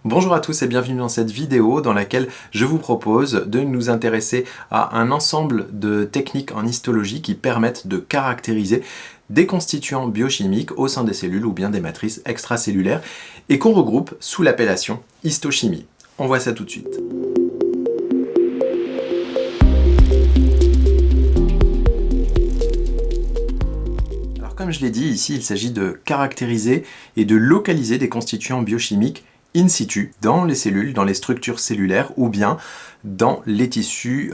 Bonjour à tous et bienvenue dans cette vidéo dans laquelle je vous propose de nous intéresser à un ensemble de techniques en histologie qui permettent de caractériser des constituants biochimiques au sein des cellules ou bien des matrices extracellulaires et qu'on regroupe sous l'appellation histochimie. On voit ça tout de suite. Comme je l'ai dit, ici il s'agit de caractériser et de localiser des constituants biochimiques in situ, dans les cellules, dans les structures cellulaires ou bien dans les tissus,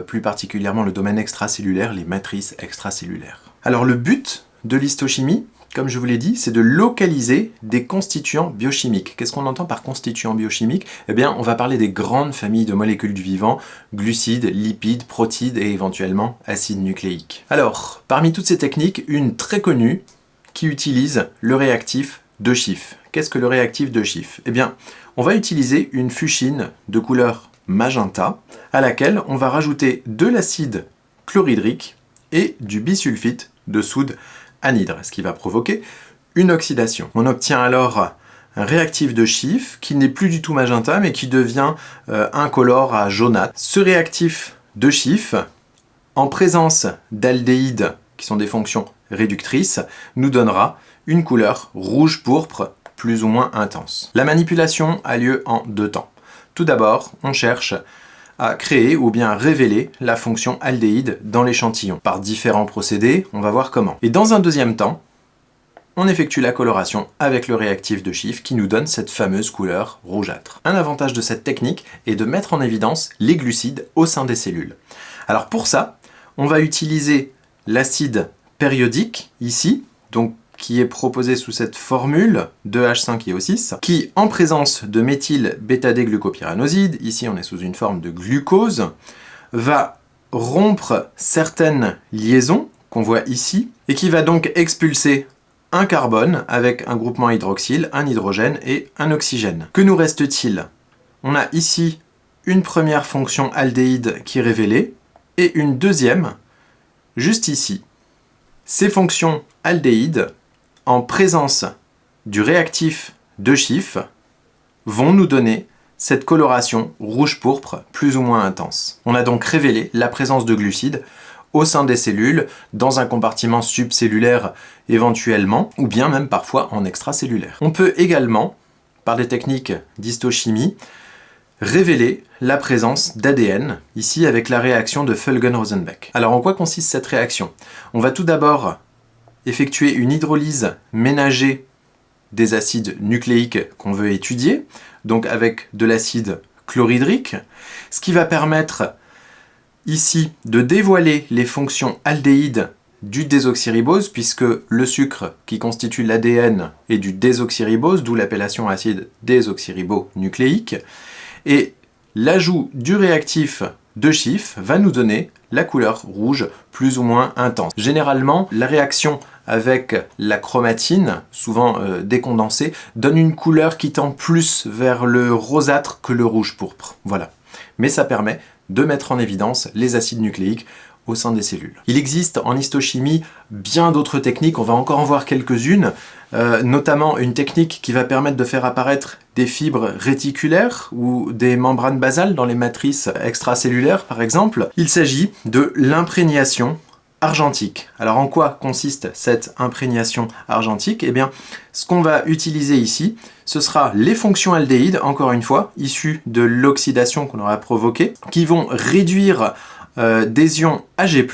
plus particulièrement le domaine extracellulaire, les matrices extracellulaires. Alors le but de l'histochimie, comme je vous l'ai dit, c'est de localiser des constituants biochimiques. Qu'est-ce qu'on entend par constituants biochimiques? Eh bien, on va parler des grandes familles de molécules du vivant, glucides, lipides, protides et éventuellement acides nucléiques. Alors, parmi toutes ces techniques, une très connue qui utilise le réactif de Schiff. Qu'est-ce que le réactif de Schiff? Eh bien, on va utiliser une fuchsine de couleur magenta à laquelle on va rajouter de l'acide chlorhydrique et du bisulfite de soude anhydre, ce qui va provoquer une oxydation. On obtient alors un réactif de Schiff qui n'est plus du tout magenta mais qui devient incolore à jaunâtre. Ce réactif de Schiff, en présence d'aldéhydes qui sont des fonctions réductrices, nous donnera une couleur rouge-pourpre plus ou moins intense. La manipulation a lieu en deux temps. Tout d'abord, on cherche à créer ou bien à révéler la fonction aldéhyde dans l'échantillon. Par différents procédés, on va voir comment. Et dans un deuxième temps, on effectue la coloration avec le réactif de Schiff qui nous donne cette fameuse couleur rougeâtre. Un avantage de cette technique est de mettre en évidence les glucides au sein des cellules. Alors pour ça, on va utiliser l'acide périodique ici, donc qui est proposé sous cette formule de H5IO6, qui, en présence de méthylbêta-D-glucopyranoside, ici on est sous une forme de glucose, va rompre certaines liaisons qu'on voit ici, et qui va donc expulser un carbone avec un groupement hydroxyle, un hydrogène et un oxygène. Que nous reste-t-il? On a ici une première fonction aldéhyde qui est révélée, et une deuxième, juste ici. Ces fonctions aldéhydes, en présence du réactif de Schiff, vont nous donner cette coloration rouge-pourpre plus ou moins intense. On a donc révélé la présence de glucides au sein des cellules, dans un compartiment subcellulaire éventuellement, ou bien même parfois en extracellulaire. On peut également, par des techniques d'histochimie, révéler la présence d'ADN, ici avec la réaction de Fulgen-Rosenbeck. Alors en quoi consiste cette réaction? On va tout d'abord effectuer une hydrolyse ménagée des acides nucléiques qu'on veut étudier, donc avec de l'acide chlorhydrique, ce qui va permettre ici de dévoiler les fonctions aldéhydes du désoxyribose, puisque le sucre qui constitue l'ADN est du désoxyribose, d'où l'appellation acide désoxyribonucléique, et l'ajout du réactif de Schiff va nous donner la couleur rouge plus ou moins intense. Généralement, la réaction avec la chromatine, souvent décondensée, donne une couleur qui tend plus vers le rosâtre que le rouge pourpre. Voilà. Mais ça permet de mettre en évidence les acides nucléiques au sein des cellules. Il existe en histochimie bien d'autres techniques, on va encore en voir quelques-unes, notamment une technique qui va permettre de faire apparaître des fibres réticulaires ou des membranes basales dans les matrices extracellulaires par exemple. Il s'agit de l'imprégnation argentique. Alors en quoi consiste cette imprégnation argentique? Eh bien, ce qu'on va utiliser ici, ce sera les fonctions aldéhydes, encore une fois, issues de l'oxydation qu'on aura provoquée, qui vont réduire des ions Ag+,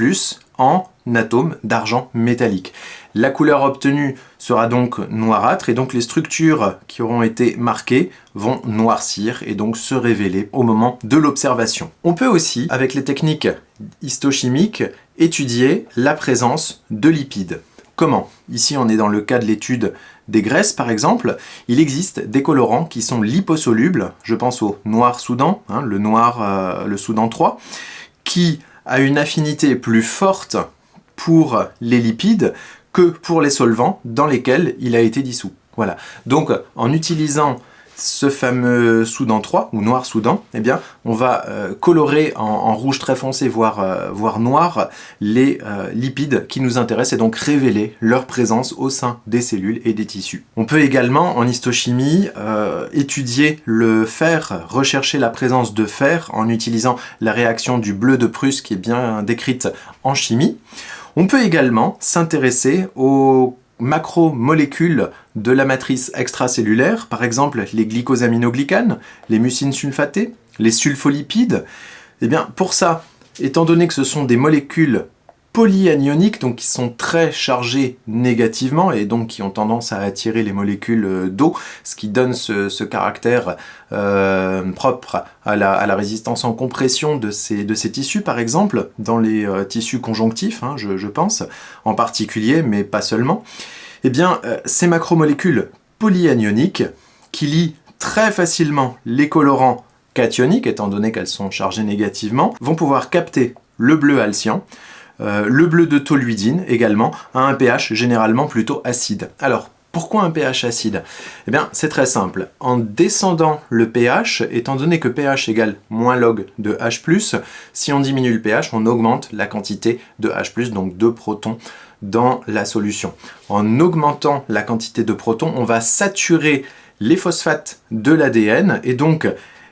en atomes d'argent métallique. La couleur obtenue sera donc noirâtre et donc les structures qui auront été marquées vont noircir et donc se révéler au moment de l'observation. On peut aussi, avec les techniques histochimiques, étudier la présence de lipides. Comment? Ici, on est dans le cas de l'étude des graisses, par exemple. Il existe des colorants qui sont liposolubles. Je pense au noir Soudan, le Soudan 3, qui a une affinité plus forte pour les lipides que pour les solvants dans lesquels il a été dissous. Voilà. Donc, en utilisant ce fameux Soudan 3, ou noir Soudan, eh bien, on va colorer en rouge très foncé, voire noir, les lipides qui nous intéressent et donc révéler leur présence au sein des cellules et des tissus. On peut également, en histochimie, étudier le fer, rechercher la présence de fer en utilisant la réaction du bleu de Prusse qui est bien décrite en chimie. On peut également s'intéresser aux macromolécules de la matrice extracellulaire, par exemple les glycosaminoglycanes, les mucines sulfatées, les sulfolipides. Eh bien, pour ça, étant donné que ce sont des molécules polyanioniques, donc qui sont très chargées négativement et donc qui ont tendance à attirer les molécules d'eau, ce qui donne ce caractère propre à la résistance en compression de ces tissus, par exemple, dans les tissus conjonctifs, hein, je pense, en particulier, mais pas seulement. Eh bien, ces macromolécules polyanioniques, qui lient très facilement les colorants cationiques, étant donné qu'elles sont chargées négativement, vont pouvoir capter le bleu alcyan, le bleu de toluidine également, à un pH généralement plutôt acide. Alors, pourquoi un pH acide? Eh bien, c'est très simple. En descendant le pH, étant donné que pH égale moins log de H+, si on diminue le pH, on augmente la quantité de H+, donc de protons, dans la solution. En augmentant la quantité de protons, on va saturer les phosphates de l'ADN, et donc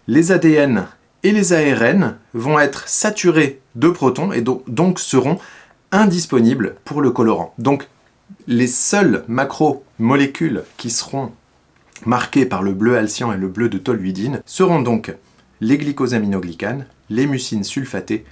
les ADN et les ARN vont être saturés de protons et donc seront indisponibles pour le colorant. Donc les seules macromolécules qui seront marquées par le bleu alcyan et le bleu de toluidine seront donc les glycosaminoglycanes, les mucines sulfatées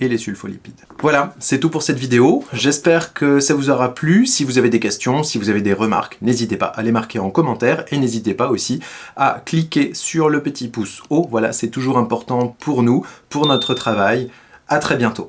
et les sulfolipides. Voilà, c'est tout pour cette vidéo. J'espère que ça vous aura plu. Si vous avez des questions, si vous avez des remarques, n'hésitez pas à les marquer en commentaire et n'hésitez pas aussi à cliquer sur le petit pouce haut. Voilà, c'est toujours important pour nous, pour notre travail. À très bientôt.